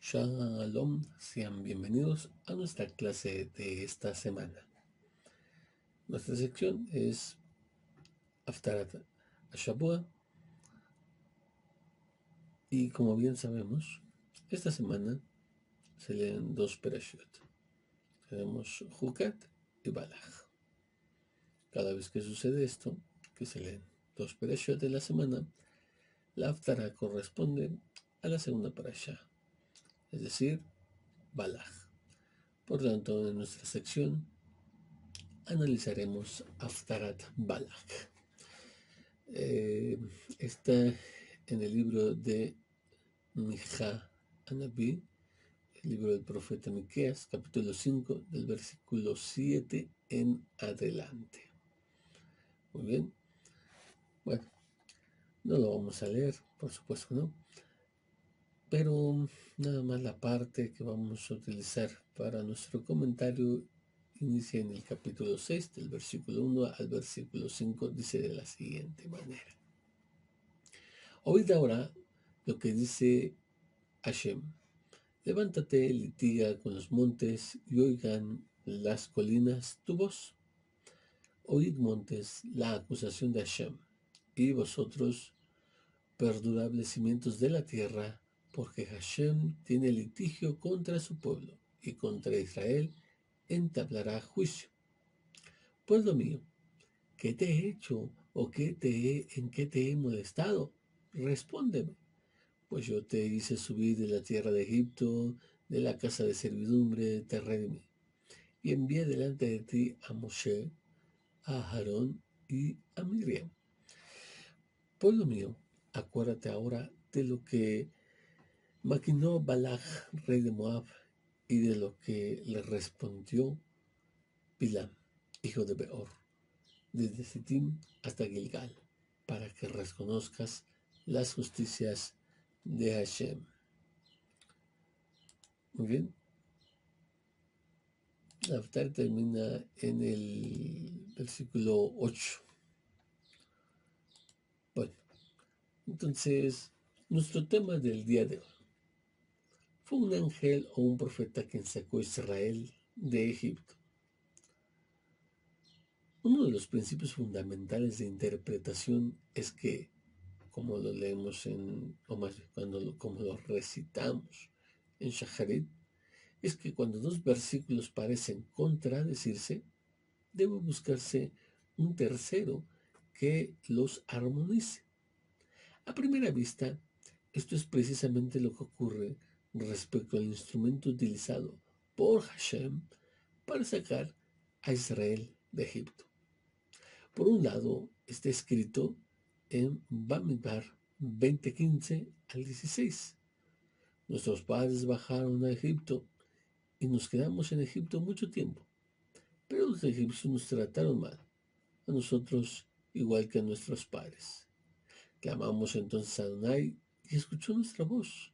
Shalom, sean bienvenidos a nuestra clase de esta semana. Nuestra sección es Haftarat Shabua y como bien sabemos, esta semana se leen dos perashot. Tenemos Hukat y Balach. Cada vez que sucede esto, que se leen dos perashot de la semana, la Haftarah corresponde a la segunda parashá, es decir, Balach. Por tanto, en nuestra sección analizaremos Haftarat Balach. Está en el libro de Mijá Anabí, el libro del profeta Miqueas, capítulo 5, del versículo 7 en adelante. Muy bien. Bueno, no lo vamos a leer, por supuesto que no, pero nada más la parte que vamos a utilizar para nuestro comentario inicia en el capítulo 6, del versículo 1 al versículo 5, dice de la siguiente manera. Oíd ahora lo que dice Hashem. Levántate, litiga con los montes, y oigan las colinas tu voz. Oíd, montes, la acusación de Hashem, y vosotros, perdurables cimientos de la tierra, porque Hashem tiene litigio contra su pueblo, y contra Israel entablará juicio. Pueblo mío, ¿qué te he hecho o en qué te he molestado? Respóndeme. Pues yo te hice subir de la tierra de Egipto, de la casa de servidumbre, te redimí. Y envié delante de ti a Moshe, a Aarón y a Miriam. Pueblo mío, acuérdate ahora de lo que maquinó Balach, rey de Moab, y de lo que le respondió Bilam, hijo de Beor, desde Sittim hasta Gilgal, para que reconozcas las justicias de Hashem. Muy bien. La Haftarah termina en el versículo 8. Bueno, entonces, nuestro tema del día de hoy. ¿Fue un ángel o un profeta quien sacó a Israel de Egipto? Uno de los principios fundamentales de interpretación es que, como lo leemos o más como lo recitamos en Shacharit, es que cuando dos versículos parecen contradecirse, debe buscarse un tercero que los armonice. A primera vista, esto es precisamente lo que ocurre respecto al instrumento utilizado por Hashem para sacar a Israel de Egipto. Por un lado, está escrito en Bamidbar 20:15 al 16. Nuestros padres bajaron a Egipto y nos quedamos en Egipto mucho tiempo, pero los egipcios nos trataron mal, a nosotros igual que a nuestros padres. Clamamos entonces a Adonai y escuchó nuestra voz.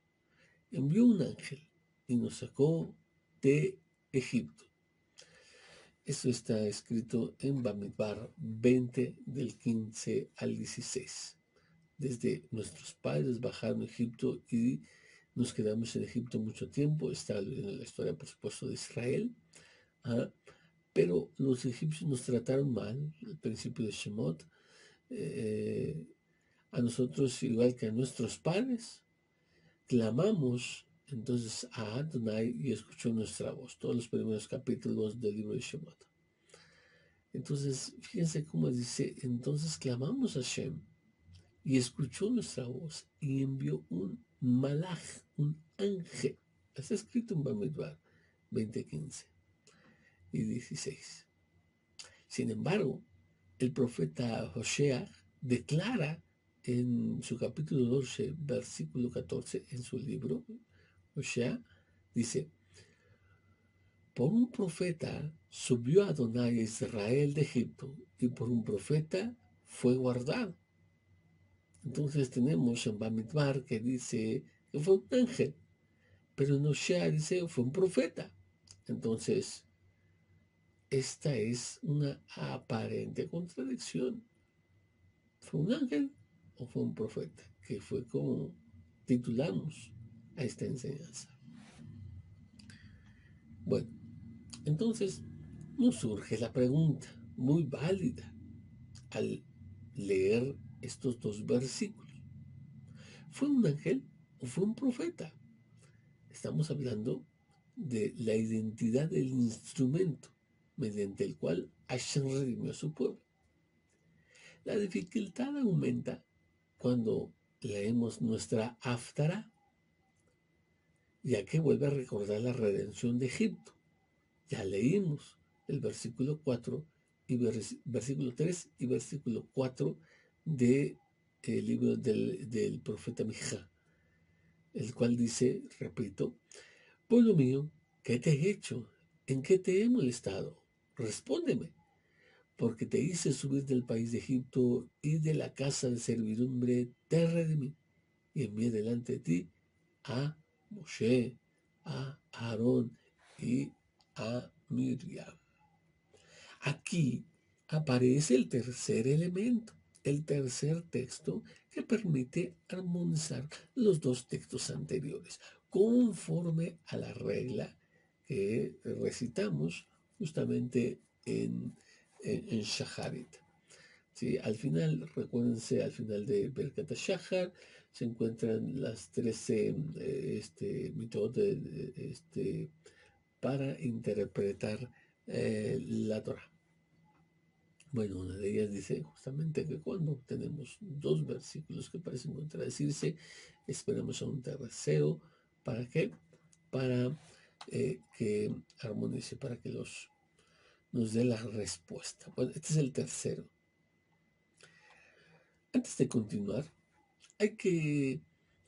Envió un ángel y nos sacó de Egipto. Esto está escrito en Bamidbar 20 del 15 al 16. Desde nuestros padres bajaron a Egipto y nos quedamos en Egipto mucho tiempo. Está en la historia, por supuesto, de Israel. Pero los egipcios nos trataron mal, el principio de Shemot. A nosotros, igual que a nuestros padres, clamamos entonces a Adonai y escuchó nuestra voz. Todos los primeros capítulos del libro de Shemot. Entonces, fíjense cómo dice, entonces clamamos a Shem y escuchó nuestra voz y envió un malach, un ángel. Está escrito en Bamidbar 20:15 y 16. Sin embargo, el profeta Hosea declara en su capítulo 12, versículo 14, en su libro, Hosea dice, por un profeta subió Adonai a Israel de Egipto y por un profeta fue guardado. Entonces tenemos en Bamidbar que dice que fue un ángel, pero en Hosea dice que fue un profeta. Entonces, esta es una aparente contradicción. ¿Fue un ángel o fue un profeta? Que fue como titulamos a esta enseñanza. Bueno, entonces nos surge la pregunta, muy válida, al leer estos dos versículos. ¿Fue un ángel o fue un profeta? Estamos hablando de la identidad del instrumento mediante el cual Hashem redimió a su pueblo. La dificultad aumenta cuando leemos nuestra Haftará, ya que vuelve a recordar la redención de Egipto. Ya leímos el versículo 4 y versículo 3 y versículo 4 del libro del profeta Mijá, el cual dice, repito, pueblo mío, ¿qué te he hecho? ¿En qué te he molestado? Respóndeme, porque te hice subir del país de Egipto y de la casa de servidumbre te redimí y envié delante de ti a Moshe, a Aarón y a Miriam. Aquí aparece el tercer elemento, el tercer texto que permite armonizar los dos textos anteriores, conforme a la regla que recitamos justamente en Shaharit. ¿Sí? Al final, recuérdense, al final de Berkat Shahar se encuentran las 13 mitot para interpretar la Torah. Bueno, una de ellas dice justamente que cuando tenemos dos versículos que parecen contradecirse, esperamos a un tercero. ¿Para qué? Para que armonice, para que nos dé la respuesta. Bueno, este es el tercero. Antes de continuar, hay que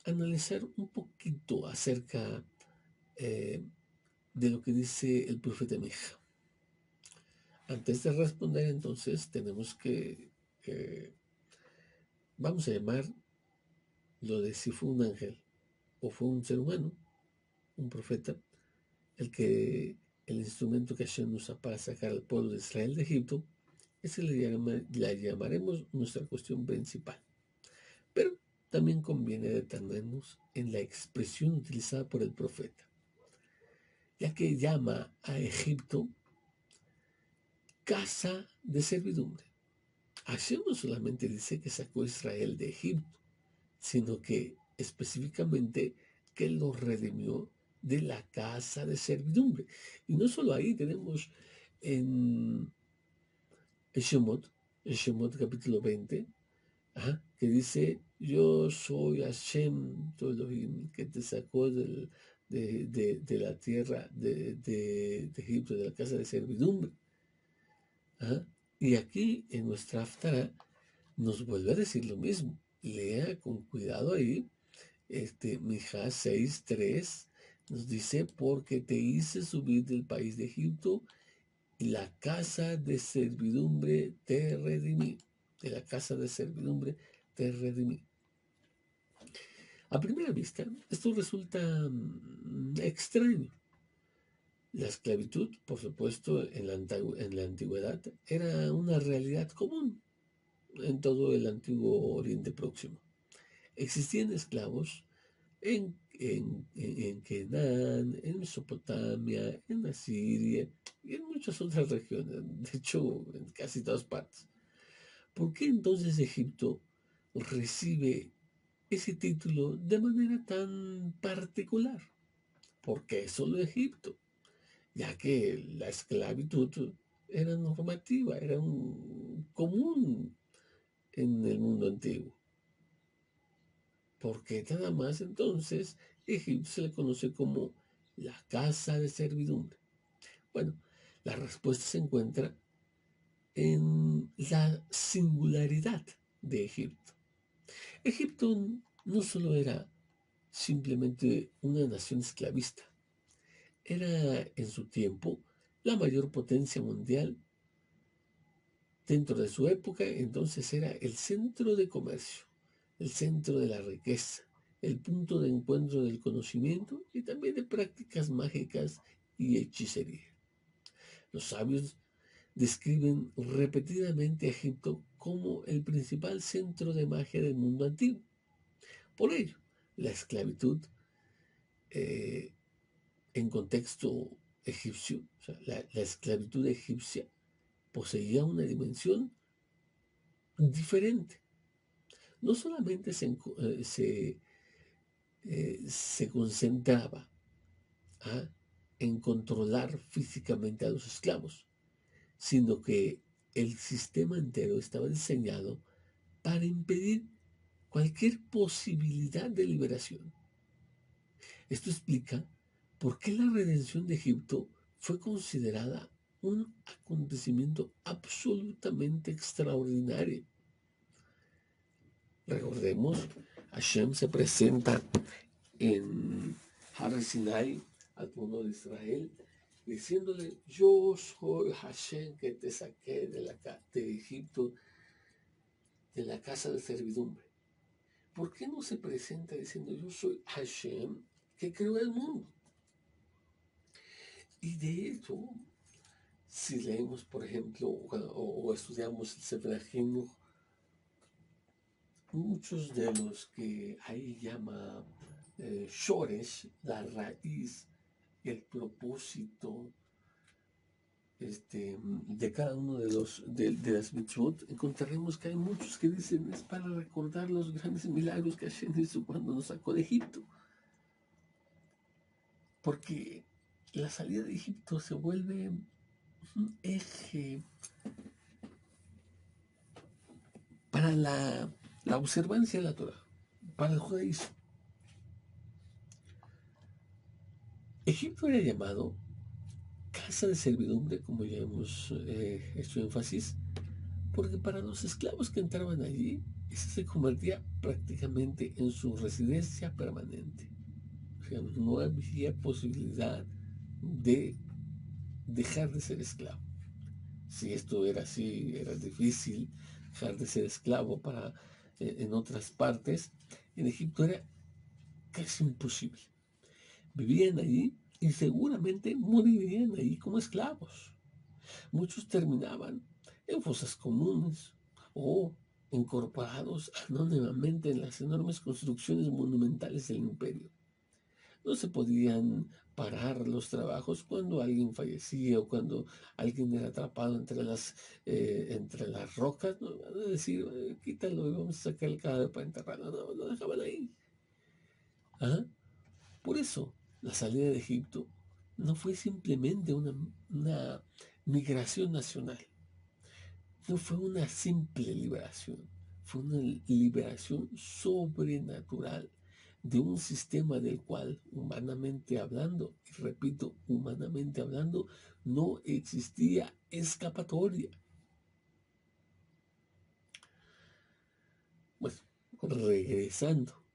analizar un poquito acerca de lo que dice el profeta Mija. Antes de responder, entonces, tenemos que, vamos a llamar lo de si fue un ángel o fue un ser humano, un profeta, el instrumento que Hashem usa para sacar al pueblo de Israel de Egipto, ese la llamaremos nuestra cuestión principal. Pero también conviene detenernos en la expresión utilizada por el profeta, ya que llama a Egipto casa de servidumbre. Hashem no solamente dice que sacó a Israel de Egipto, sino que específicamente que lo redimió de la casa de servidumbre. Y no solo ahí, tenemos en Shemot capítulo 20, que dice, yo soy Hashem, tu Elohim, que te sacó de la tierra de Egipto, de la casa de servidumbre. Y aquí en nuestra Haftará nos vuelve a decir lo mismo. Lea con cuidado ahí. Mijá 6:3 nos dice, porque te hice subir del país de Egipto y la casa de servidumbre te redimí. De la casa de servidumbre te redimí. A primera vista, esto resulta extraño. La esclavitud, por supuesto, en la antigüedad era una realidad común en todo el antiguo Oriente Próximo. Existían esclavos en Kenan, en Mesopotamia, en Asiria y en muchas otras regiones, de hecho en casi todas partes. ¿Por qué entonces Egipto recibe ese título de manera tan particular? ¿Por qué solo Egipto? Ya que la esclavitud era normativa, era común en el mundo antiguo. Porque nada más entonces Egipto se le conoce como la casa de servidumbre. Bueno, la respuesta se encuentra en la singularidad de Egipto. Egipto no solo era simplemente una nación esclavista, era en su tiempo la mayor potencia mundial dentro de su época, entonces era el centro de comercio, el centro de la riqueza, el punto de encuentro del conocimiento y también de prácticas mágicas y hechicería. Los sabios describen repetidamente a Egipto como el principal centro de magia del mundo antiguo. Por ello, la esclavitud en contexto egipcio, o sea, la esclavitud egipcia poseía una dimensión diferente. No solamente se concentraba, ¿ah?, en controlar físicamente a los esclavos, sino que el sistema entero estaba diseñado para impedir cualquier posibilidad de liberación. Esto explica por qué la redención de Egipto fue considerada un acontecimiento absolutamente extraordinario. Recordemos, Hashem se presenta en Har Sinai al pueblo de Israel, diciéndole: yo soy Hashem que te saqué de Egipto, de la casa de servidumbre. ¿Por qué no se presenta diciendo: yo soy Hashem que creó el mundo? Y de hecho, si leemos, por ejemplo, o estudiamos el Sefer HaChinuch, muchos de los que ahí llama Shoresh, la raíz, el propósito de cada uno de las mitzvot, encontraremos que hay muchos que dicen: es para recordar los grandes milagros que Hashem hizo cuando nos sacó de Egipto. Porque la salida de Egipto se vuelve un eje para la observancia de la Torah, para el judaísmo. Egipto era llamado casa de servidumbre, como ya hemos hecho énfasis, porque para los esclavos que entraban allí, esa se convertía prácticamente en su residencia permanente. O sea, no había posibilidad de dejar de ser esclavo. Si esto era así, era difícil dejar de ser esclavo en otras partes. En Egipto era casi imposible. Vivían allí y seguramente morirían allí como esclavos. Muchos terminaban en fosas comunes o incorporados anónimamente en las enormes construcciones monumentales del imperio. No se podían parar los trabajos cuando alguien fallecía o cuando alguien era atrapado entre las rocas. No van a decir: quítalo y vamos a sacar el cadáver para enterrarlo. No, lo dejaban ahí. ¿Ah? Por eso, la salida de Egipto no fue simplemente una migración nacional. No fue una simple liberación, fue una liberación sobrenatural de un sistema del cual, humanamente hablando, y repito, humanamente hablando, no existía escapatoria. Bueno, regresando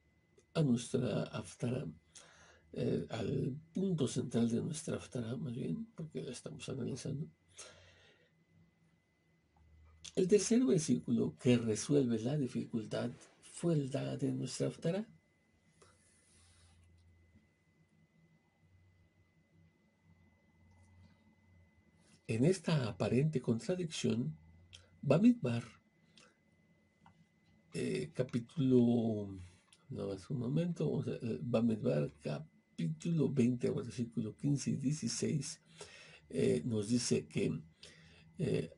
a nuestra Haftará, al punto central de nuestra Haftará, más bien, porque la estamos analizando. El tercer versículo que resuelve la dificultad fue el de nuestra Haftará. En esta aparente contradicción, Bamidbar, capítulo, no es un momento, Bamidbar, capítulo 20, versículo 15 y 16, nos dice que,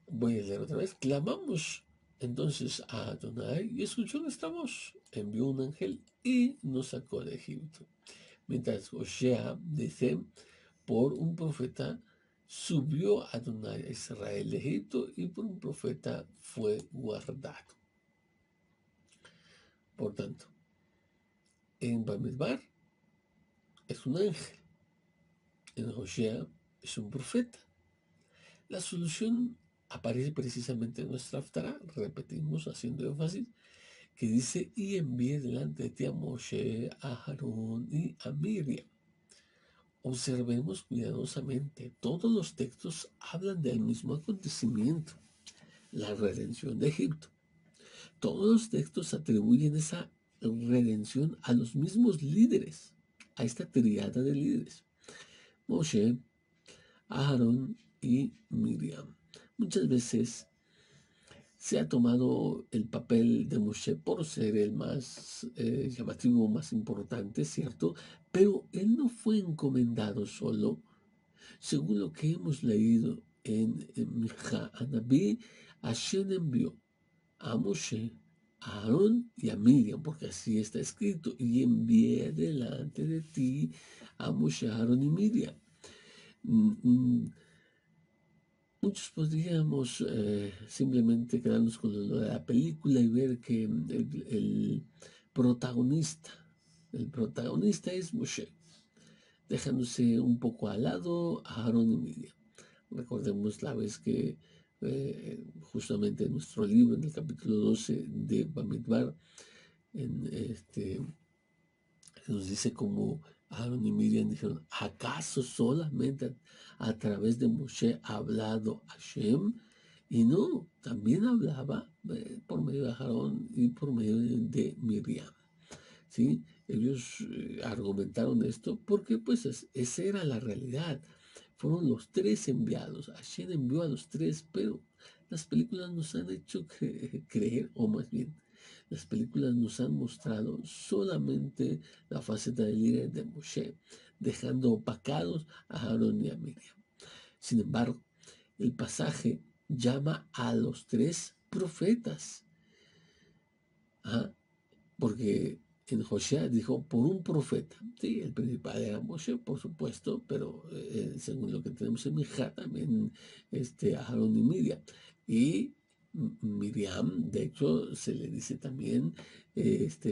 voy a leer otra vez: clamamos entonces a Adonai y escuchó nuestra voz, envió un ángel y nos sacó de Egipto. Mientras Hoshea dice: por un profeta subió Adonai a Israel de Egipto y por un profeta fue guardado. Por tanto, en Bamidbar es un ángel, en Hoshea es un profeta. La solución aparece precisamente en nuestra Haftará, repetimos haciendo énfasis, que dice: y envié delante de ti a Moshe, a Aarón y a Miriam. Observemos cuidadosamente, todos los textos hablan del mismo acontecimiento, la redención de Egipto. Todos los textos atribuyen esa redención a los mismos líderes, a esta triada de líderes: Moshe, Aarón y Miriam. Muchas veces se ha tomado el papel de Moshe por ser el más llamativo, más importante, ¿cierto? Pero él no fue encomendado solo Según lo que hemos leído en Mijá Anabí, Hashem envió a Moshe, a Aarón y a Miriam, porque así está escrito, y envié delante de ti a Moshe, a Aarón y Miriam. Muchos podríamos simplemente quedarnos con lo de la película y ver que el protagonista, el protagonista es Moshe, dejándose un poco al lado a Aarón y Miriam. Recordemos la vez que justamente en nuestro libro, en el capítulo 12 de Bamidbar, nos dice como Aaron y Miriam dijeron, ¿acaso solamente a través de Moshe ha hablado Hashem? Y no, también hablaba por medio de Aarón y por medio de Miriam. ¿Sí? Ellos argumentaron esto porque pues esa era la realidad. Fueron los tres enviados. Hashem envió a los tres, pero las películas nos han hecho creer, o más bien, las películas nos han mostrado solamente la faceta del líder de Moshe, dejando opacados a Aarón y a Miriam. Sin embargo, el pasaje llama a los tres profetas. ¿Ah? Porque en José dijo por un profeta. Sí, el principal era Moshe, por supuesto, pero según lo que tenemos en Mijá, también Aarón y Miriam. Y Miriam, de hecho, se le dice también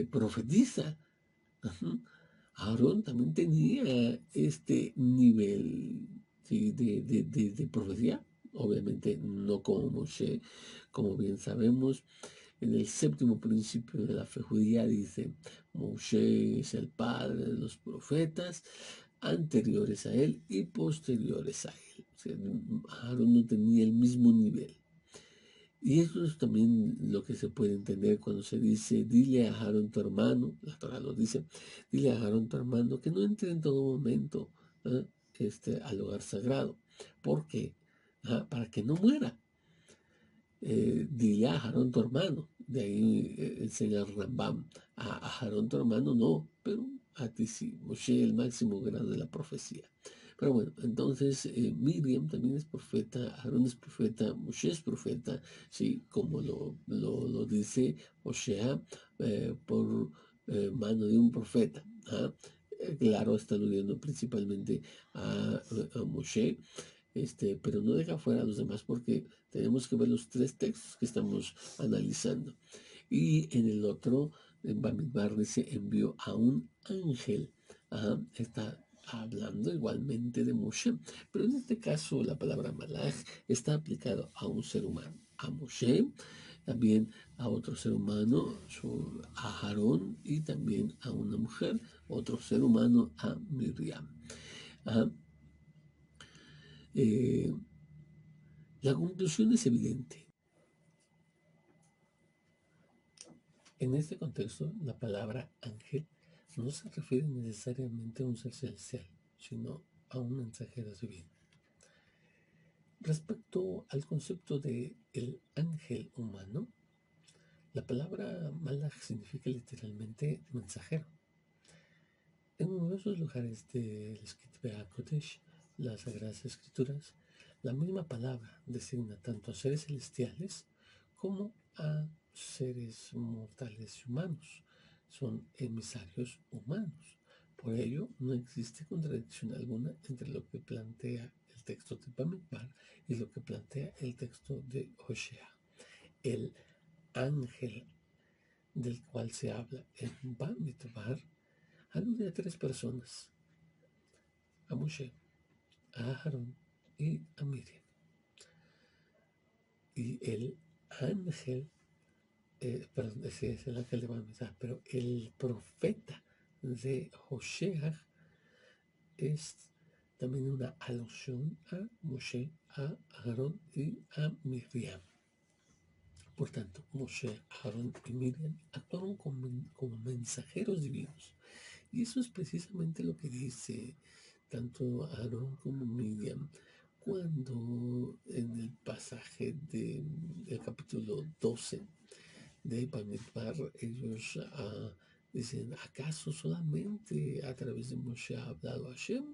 profetiza. Aarón también tenía este nivel, ¿sí? de profecía, obviamente no como Moshe, como bien sabemos. En el séptimo principio de la fe judía dice, Moshe es el padre de los profetas anteriores a él y posteriores a él. O sea, Aarón no tenía el mismo nivel. Y eso es también lo que se puede entender cuando se dice, dile a Aarón tu hermano, la Torah lo dice, dile a Aarón tu hermano que no entre en todo momento al hogar sagrado. ¿Por qué? Para que no muera. Dile a Aarón tu hermano. De ahí enseña el Rambam. A Aarón tu hermano no, pero a ti sí. Moshe, el máximo grado de la profecía. Pero bueno, entonces Miriam también es profeta, Aarón es profeta, Moshe es profeta, sí, como lo dice Osea por mano de un profeta. Claro, está aludiendo principalmente a Moshe, pero no deja fuera a los demás porque tenemos que ver los tres textos que estamos analizando. Y en el otro, en Bamidbar dice, envió a un ángel. Está hablando igualmente de Moshe, pero en este caso la palabra malach está aplicado a un ser humano, a Moshe, también a otro ser humano, a Aarón, y también a una mujer, otro ser humano, a Miriam. La conclusión es evidente. En este contexto, la palabra ángel no se refiere necesariamente a un ser celestial, sino a un mensajero divino. Respecto al concepto de el ángel humano, la palabra malach significa literalmente mensajero. En numerosos lugares del Ketuvei HaKodesh, las Sagradas Escrituras, la misma palabra designa tanto a seres celestiales como a seres mortales y humanos. Son emisarios humanos. Por ello, no existe contradicción alguna entre lo que plantea el texto de Bamidbar y lo que plantea el texto de Hosea. El ángel del cual se habla en Bamidbar alude a tres personas: a Moshe, a Aarón y a Miriam. Y el ángel, perdón, ese es el ángel de Bamidbar, pero el profeta de Hosea es también una alusión a Moshe, a Aarón y a Miriam. Por tanto, Moshe, Aarón y Miriam actuaron como mensajeros divinos. Y eso es precisamente lo que dice tanto Aarón como Miriam cuando en el pasaje del capítulo 12 de Bamidbar ellos dicen, ¿acaso solamente a través de Moshe ha hablado Hashem?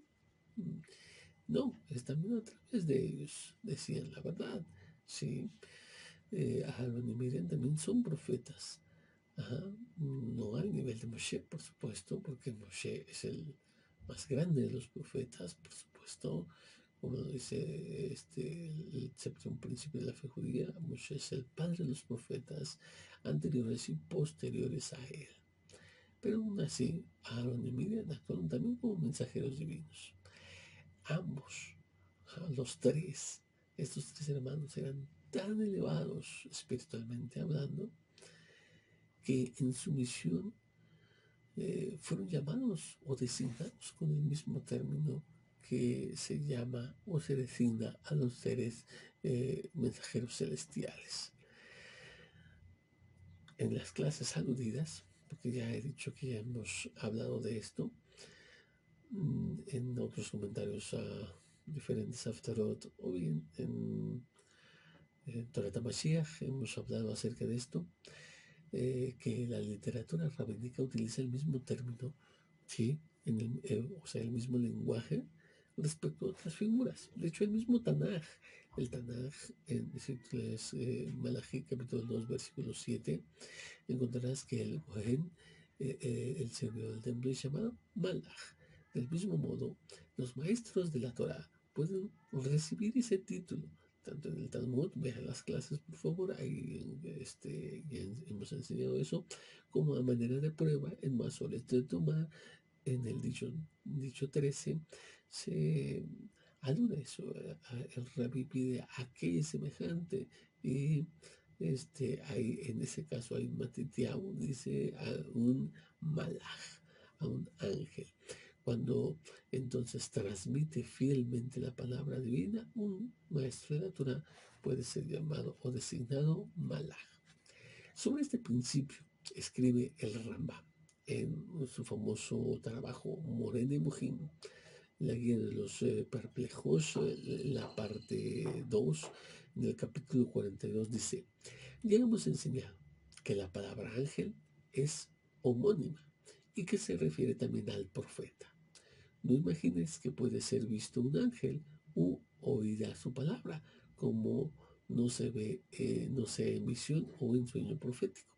No, es también a través de ellos, decían la verdad. Sí, Aarón y Miriam también son profetas. Ajá, no al nivel de Moshe, por supuesto, porque Moshe es el más grande de los profetas, por supuesto, como lo dice el séptimo principio de la fe judía, Moshe es el padre de los profetas anteriores y posteriores a él. Pero aún así, Aarón y Miriam actuaron también como mensajeros divinos. Ambos, los tres, estos tres hermanos eran tan elevados espiritualmente hablando que en su misión fueron llamados o designados con el mismo término que se llama o se designa a los seres mensajeros celestiales. En las clases aludidas, porque ya he dicho que ya hemos hablado de esto, en otros comentarios a diferentes Aftarot o bien en Torah Mashiach hemos hablado acerca de esto, que la literatura rabínica utiliza el mismo término, ¿sí? O sea, el mismo lenguaje respecto a otras figuras. De hecho, el mismo Tanaj, el Tanaj, en Malachi capítulo 2, versículo 7, encontrarás que el Kohen, el servidor del templo, es llamado Malach. Del mismo modo, los maestros de la Torah pueden recibir ese título tanto en el Talmud, vean las clases por favor, ahí ya hemos enseñado eso, como a manera de prueba en Masoret de Tumá, en el dicho 13, se alude eso, el rabí pide a qué es semejante, y hay, en ese caso hay un matitiao, dice a un malaj, a un ángel. Cuando entonces transmite fielmente la palabra divina, un maestro de la Torah puede ser llamado o designado malaj. Sobre este principio escribe el Rambam en su famoso trabajo Morene Mujim, la guía de los perplejos, la parte 2, en el capítulo 42 dice, ya hemos enseñado que la palabra ángel es homónima y que se refiere también al profeta. No imagines que puede ser visto un ángel u oída su palabra, como no se ve, no sea en visión o en sueño profético,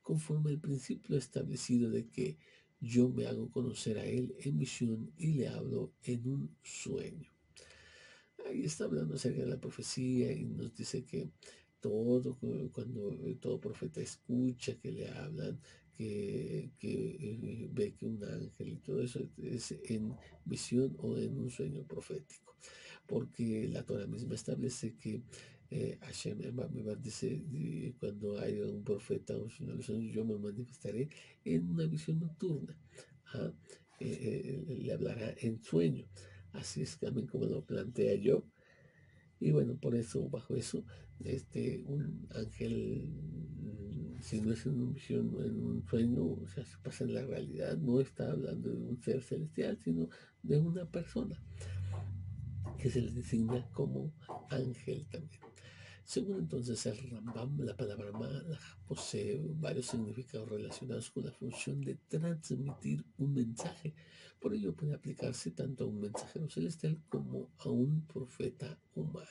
conforme al principio establecido de que yo me hago conocer a él en visión y le hablo en un sueño. Ahí está hablando acerca de la profecía y nos dice que cuando todo profeta escucha que le hablan, que ve que un ángel y todo eso es en visión o en un sueño profético. Porque la Torah misma establece que Hashem dice, cuando haya un profeta o un sueño, yo me manifestaré en una visión nocturna. ¿Ah? Le hablará en sueño. Así es también como lo plantea yo. Y bueno, por eso, bajo eso, un ángel, si no es en una visión o en un sueño, o sea, se pasa en la realidad, no está hablando de un ser celestial, sino de una persona que se le designa como ángel también. Según entonces el Rambam, la palabra malach posee varios significados relacionados con la función de transmitir un mensaje. Por ello puede aplicarse tanto a un mensajero celestial como a un profeta humano.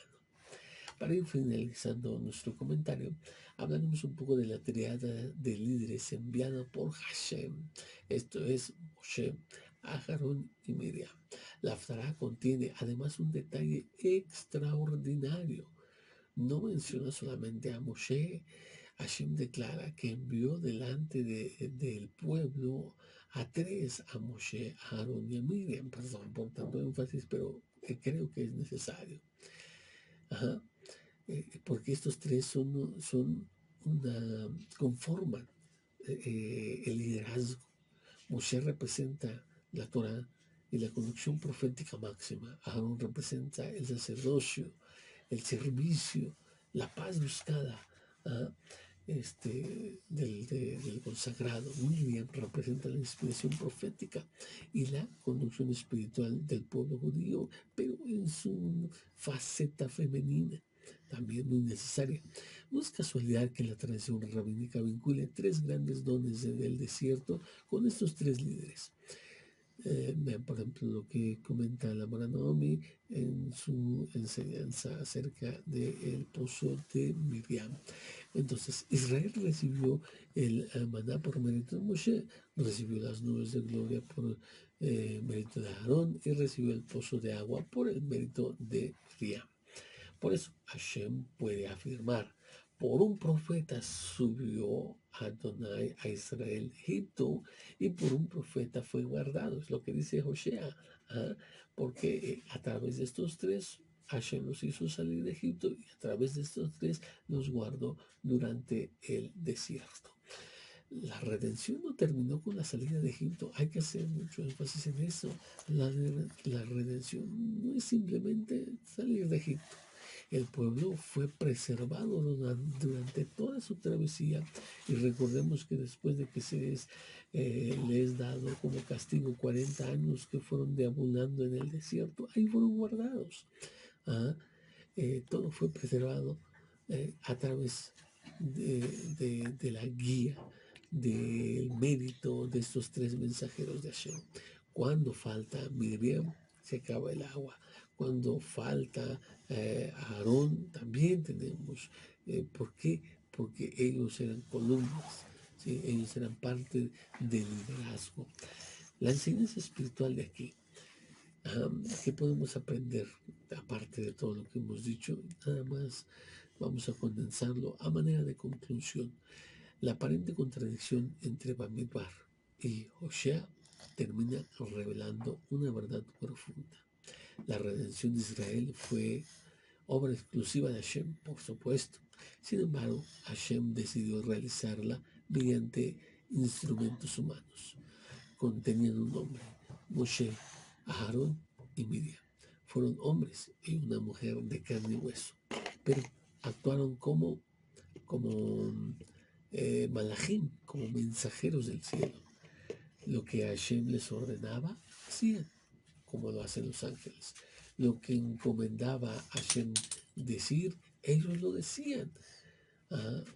Para ir finalizando nuestro comentario, hablaremos un poco de la triada de líderes enviada por Hashem. Esto es Moshe, Aarón y Miriam. La Haftarah contiene además un detalle extraordinario. No menciona solamente a Moshe. Hashem declara que envió delante del pueblo a tres, a Moshe, a Aarón y a Miriam. Perdón por tanto énfasis, pero creo que es necesario. Ajá. Porque estos tres conforman el liderazgo. Moshe representa la Torah y la conducción profética máxima. Aarón representa el sacerdocio, el servicio, la paz buscada, ¿ah? Del consagrado. Miriam representa la inspiración profética y la conducción espiritual del pueblo judío, pero en su faceta femenina, también muy necesaria. No es casualidad que la tradición rabínica vincule tres grandes dones del desierto con estos tres líderes. Vean, por ejemplo, lo que comenta la Mora Naomi en su enseñanza acerca del pozo de Miriam. Entonces, Israel recibió el maná por mérito de Moshe, recibió las nubes de gloria por mérito de Aarón y recibió el pozo de agua por el mérito de Miriam. Por eso Hashem puede afirmar, por un profeta subió Adonai a Israel de Egipto y por un profeta fue guardado. Es lo que dice Hosea, ¿ah? Porque a través de estos tres Hashem los hizo salir de Egipto y a través de estos tres los guardó durante el desierto. La redención no terminó con la salida de Egipto. Hay que hacer mucho énfasis en eso. La redención no es simplemente salir de Egipto. El pueblo fue preservado durante toda su travesía y recordemos que después de que les dado como castigo 40 años que fueron deambulando en el desierto, ahí fueron guardados. ¿Ah? Todo fue preservado a través de la guía, del mérito de estos tres mensajeros de Hashem. Cuando falta Miriam, se acaba el agua. Cuando falta Aarón, también tenemos. ¿Por qué? Porque ellos eran columnas, ¿sí? Ellos eran parte del liderazgo. La enseñanza espiritual de aquí, ¿qué podemos aprender aparte de todo lo que hemos dicho? Nada más vamos a condensarlo a manera de conclusión. La aparente contradicción entre Bamidbar y Hosea termina revelando una verdad profunda. La redención de Israel fue obra exclusiva de Hashem, por supuesto. Sin embargo, Hashem decidió realizarla mediante instrumentos humanos. Contenían un nombre, Moshe, Aarón y Miriam. Fueron hombres y una mujer de carne y hueso, pero actuaron como malajim, como mensajeros del cielo. Lo que Hashem les ordenaba, hacían, como lo hacen los ángeles. Lo que encomendaba a Hashem decir, ellos lo decían.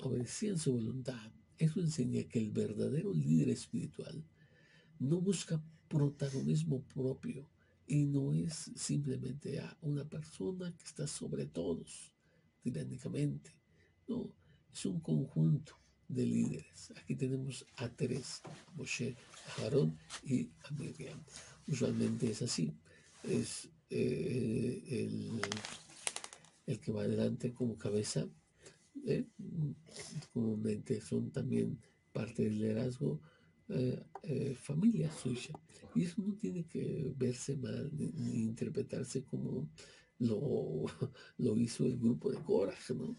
Obedecían su voluntad. Eso enseña que el verdadero líder espiritual no busca protagonismo propio y no es simplemente una persona que está sobre todos, tiránicamente. No, es un conjunto de líderes. Aquí tenemos a tres, a Moshe, a Aarón y a Miriam. Usualmente es así. Es el que va adelante como cabeza. Comúnmente son también parte del liderazgo, familia suya. Y eso no tiene que verse mal ni interpretarse como lo, lo hizo el grupo de Korach, ¿no?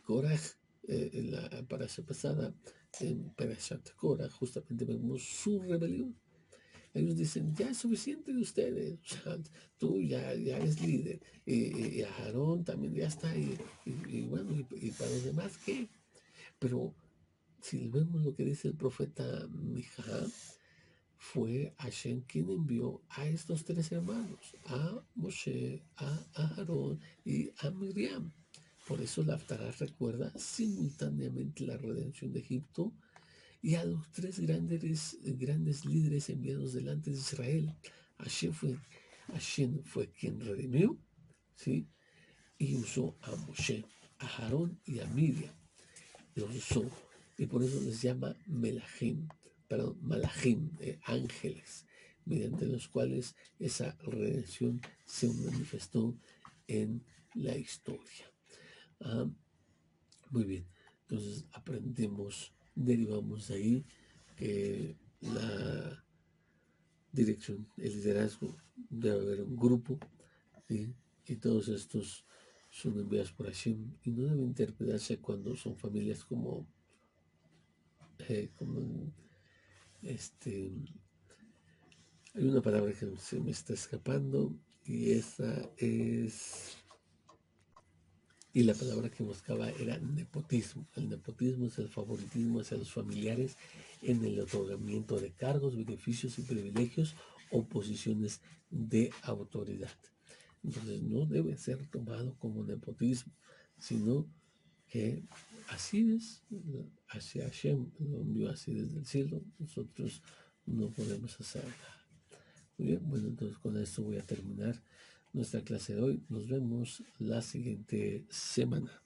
Korach, en la parasha pasada, en Parashat Korach, justamente vemos su rebelión. Ellos dicen, ya es suficiente de ustedes, o sea, tú ya eres líder, y Aarón también ya está, y bueno, y para los demás, ¿qué? Pero si vemos lo que dice el profeta Mijá, fue Hashem quien envió a estos tres hermanos, a Moshe, a Aarón y a Miriam. Por eso la Haftarah recuerda simultáneamente la redención de Egipto y a los tres grandes líderes enviados delante de Israel. Hashem fue quien redimió, ¿sí? Y usó a Moshe, a Aarón y a Miriam. Los usó. Y por eso les llama Malachim, ángeles, mediante los cuales esa redención se manifestó en la historia. Muy bien, entonces derivamos de ahí que la dirección, el liderazgo, debe haber un grupo, ¿sí? Y todos estos son enviados por Hashem y no debe interpretarse cuando son familias como hay una palabra que se me está escapando y esa es, y la palabra que buscaba era nepotismo. El nepotismo es el favoritismo hacia los familiares en el otorgamiento de cargos, beneficios y privilegios o posiciones de autoridad. Entonces no debe ser tomado como nepotismo, sino que así es, hacia Hashem lo envió así desde el cielo, nosotros no podemos hacer nada. Muy bien, bueno, entonces con esto voy a terminar nuestra clase de hoy. Nos vemos la siguiente semana.